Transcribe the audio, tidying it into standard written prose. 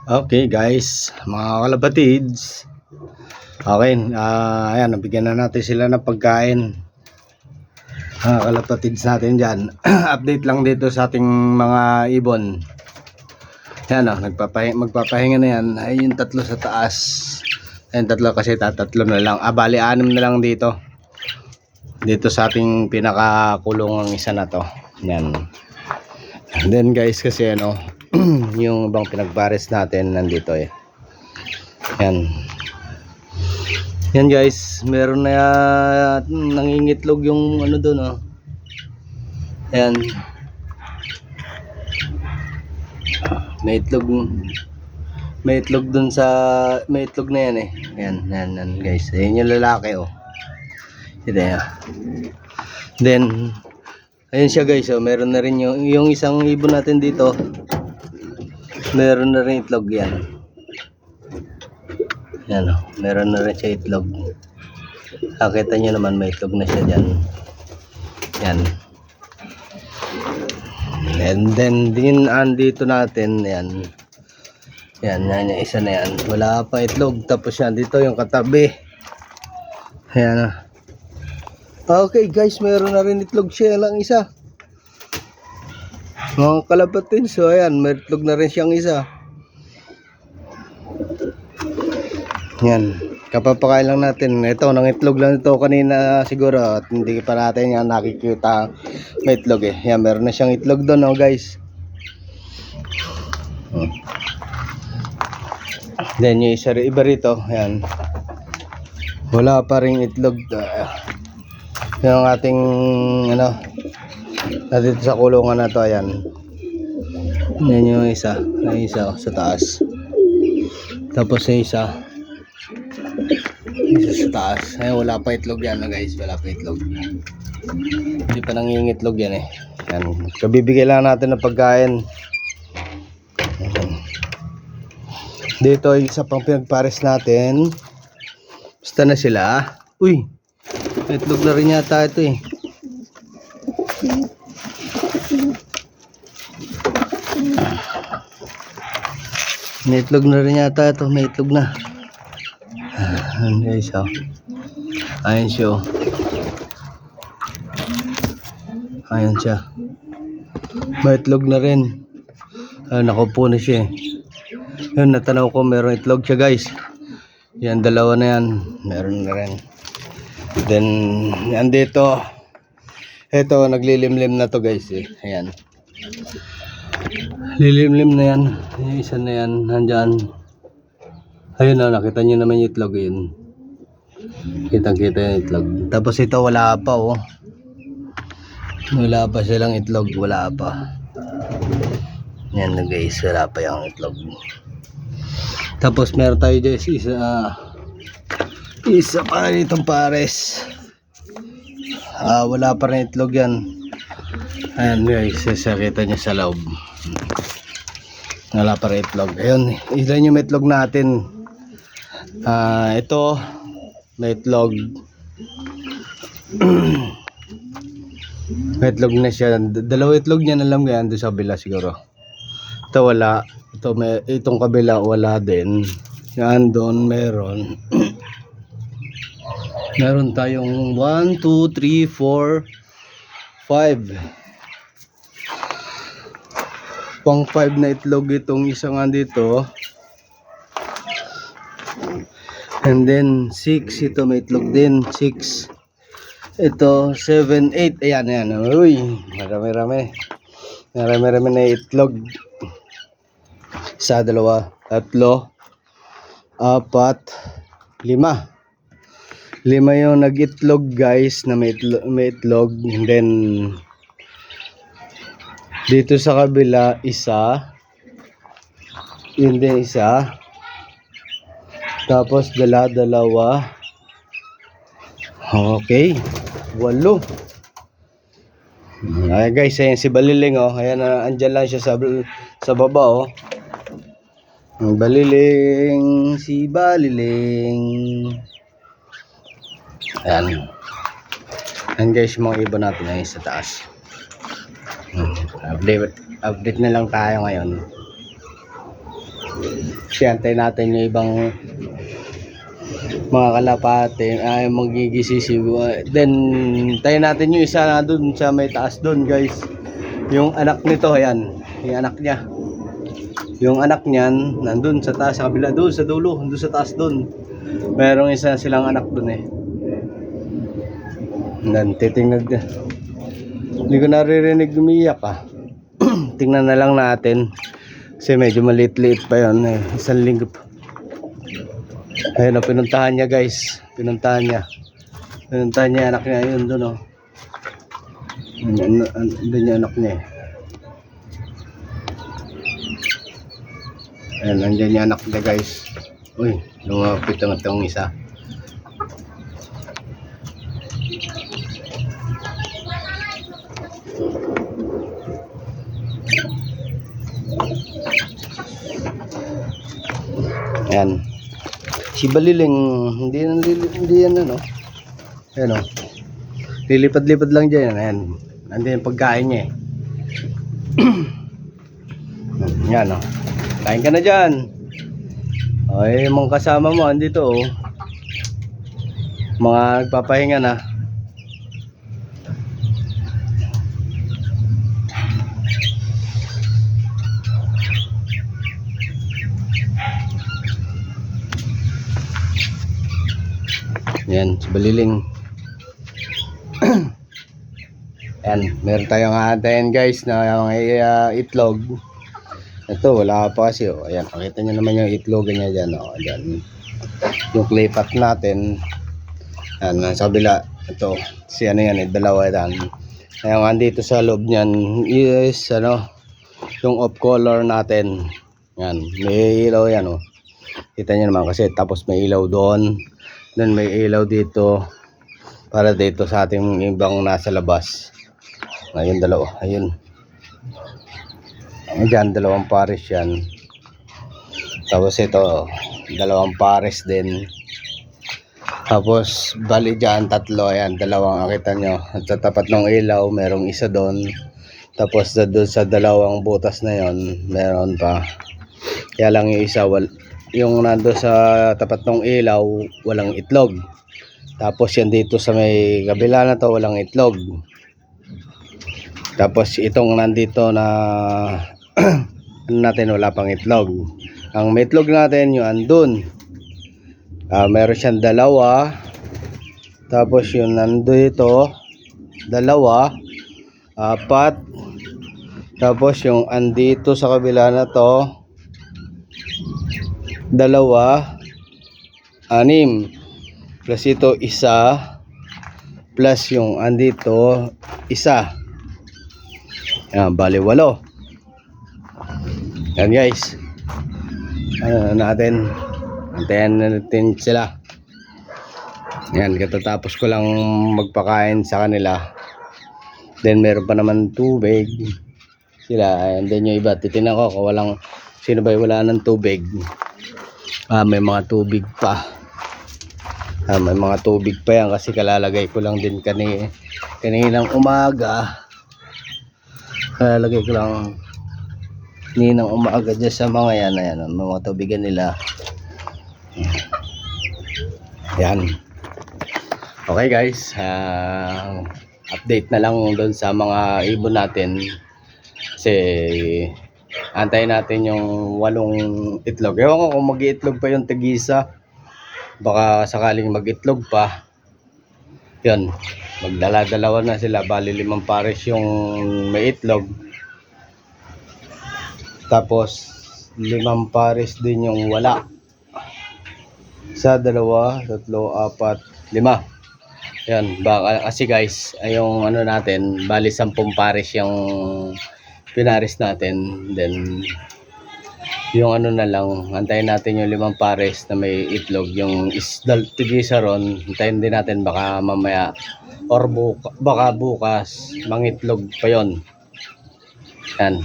Okay guys, mga kalapatids. Okay, ayan, nabigyan na natin sila ng pagkain. Mga kalapatids natin dyan. Update lang dito sa ating mga ibon. Ayan magpapahinga na yan. Ayun yung tatlo sa taas. Ayun tatlo kasi tatlo na lang. Bali 6 na lang dito. Dito sa ating pinakakulong ang isa na to. Yan. And then guys kasi yung ibang pinagbares natin nandito yan guys, meron na nangingitlog yung doon yan, may itlog doon sa may itlog na yan yan guys, ayun yung lalaki ito yan. Then ayun siya guys, meron na rin yung isang ibon natin dito, meron na rin itlog yan. Yan meron na rin siya itlog. Nakita nyo naman may itlog na siya dyan. Yan. And then din andito natin yan yung isa na yan, wala pa itlog. Tapos yan dito yung katabi. Ayan okay guys, meron na rin itlog siya lang isa. Mga kalabatin, so ayan, may itlog na rin siyang isa. Yan, kapapakain lang natin. Ito, nang itlog lang ito kanina siguro at hindi pa natin yan nakikita may itlog Yan, meron na siyang itlog doon guys. Then yung iba rito, yan, wala pa rin itlog. Yung ating dito sa kulungan na to, ayan. Yan yung isa sa taas. Tapos yung isa sa taas. Ayun, wala pa itlog yan guys, wala pa itlog. Hindi pa nangingitlog yan Yan, kabibigay lang natin ng pagkain. Dito yung isa pang pinagpares natin. Basta na sila. Uy, may itlog na rin yata ito May itlog na rin yata ito. May itlog na. Ayan guys ayun siya ayun siya, may itlog na rin. Nakupo na siya yun, natanaw ko meron itlog siya guys. Yan, dalawa na yan, meron na rin. Then yan dito, ito naglilimlim na to guys ayan, lilimlim na yan. Yung isa na yan nandyan. Ayun nakita nyo naman yung itlog yun. Kitang-kita yung itlog. Tapos ito wala pa wala pa silang itlog, wala pa. Yan guys, wala pa yung itlog. Tapos meron tayo guys isa pa itong pares. Wala pa rin itlog yan. Ayan guys, kita nyo sa loob. Wala pa rin itlog. Ayun, ilan yung itlog natin. Ito may itlog. May itlog na siya. Dalawa itlog niya na lang yan doon sa kabila siguro. Ito wala. Itong kabila wala din. Yan doon meron. Meron tayong 1, 2, 3, 4, 5. Pang 5 na itlog itong isang dito. And then 6, ito may itlog din, 6. Ito 7, 8. Ayan. Uy, marami na itlog. 1, 2, 3, 4, 5, 5 yung nag-itlog guys na may itlog. And then dito sa kabila isa, yun din isa. Tapos dalawa. Okay, 8. Ayan guys, ayan si Baliling ayan, andyan lang siya sa baba Baliling, si Baliling. Ayan guys, mga ibon natin ay sa taas. Update na lang tayo ngayon. Siyantay natin yung ibang mga kalapate ay magigisisiw. Then tayo natin yung isa na dun sa may taas dun, guys. Yung anak nito, ayan, yung anak niya. Yung anak niyan nandun sa taas, sa kabila doon, sa dulo, doon sa taas doon. Merong isa silang anak doon eh. Dan titingnan niya. Hindi ko naririnig umiyak ah. Tingnan na lang natin. Kasi medyo maliit-liit pa yun eh. Isang linggo pa. Ayun o, pinuntahan niya guys. Pinuntahan niya anak niya. Ayun doon o. Doon yung anak niya eh. Ayan, nandiyan yung anak niya guys. Uy, lumapit ang itong isa. Ayan. Si Baliling, hindi yan ano. Ayan o. Lilipad-lipad lang dyan. Ayan. Nandiyan yung pagkain niya eh. Yan o. Kain ka na dyan. Ay, mga kasama mo andito oh. Mga nagpapahinga na. Yan, si Baliling. Yan, meron tayong aantayin guys na itlog. Ito, wala pa kasi oh. Ayan, pakita nyo naman yung itlog niya dyan oh. Ayan. Yung clay pot natin. Ayan, sa kabila. Ito, si ano yan eh, dalawa yan. Ayan, andito sa loob niyan is ano, yung off color natin. Ayan, may ilaw yan oh. Kita nyo naman kasi tapos may ilaw doon. Then may ilaw dito para dito sa ating ibang nasa labas. Ayun dalawa, ayun. Diyan dalawang pares yan. Tapos ito dalawang pares din. Tapos bali dyan tatlo, ayan dalawang akita nyo. At sa tapat ng ilaw merong isa doon. Tapos doon sa dalawang butas na yon meron pa. Kaya lang yung isa yung nando sa tapat ng ilaw walang itlog. Tapos yan dito sa may kabila na to walang itlog. Tapos itong nandito na ano natin wala pang itlog. Ang may itlog natin yung andun. Meron siyang dalawa. Tapos yung nandito dalawa, apat. Tapos yung andito sa kabila na to dalawa, anim. Plus ito isa. Plus yung andito isa. Yan, bali 8. Yan guys. Ano natin? Antayin natin sila. Yan, katatapos ko lang magpakain sa kanila. Then meron pa naman tubig. Sila, and then yung iba, titignan ko kung walang, sino ba wala ng tubig. May mga tubig pa. May mga tubig pa yan kasi kalalagay ko lang din kaninang umaga. Kalalagay ko lang kaninang umaga dyan sa mga yan. Ayan, mga tubigan nila. Yan. Okay guys. Update na lang doon sa mga ibon natin. Kasi antayin natin yung 8 itlog. Ewan ko kung mag-iitlog pa yung tigisa. Baka sakaling mag-itlog pa. Yun. Magdala-dalawa na sila. Bali 5 pares yung may itlog. Tapos 5 pares din yung wala. 1, 2, 3, 4, 5. Yan. Baka, kasi guys, yung ano natin, bali 10 pares yung pinares natin. Then yung ano na lang, antayin natin yung 5 pares na may itlog. Yung tigisa ron, antayin din natin baka mamaya or baka bukas mangitlog pa yon. Yan.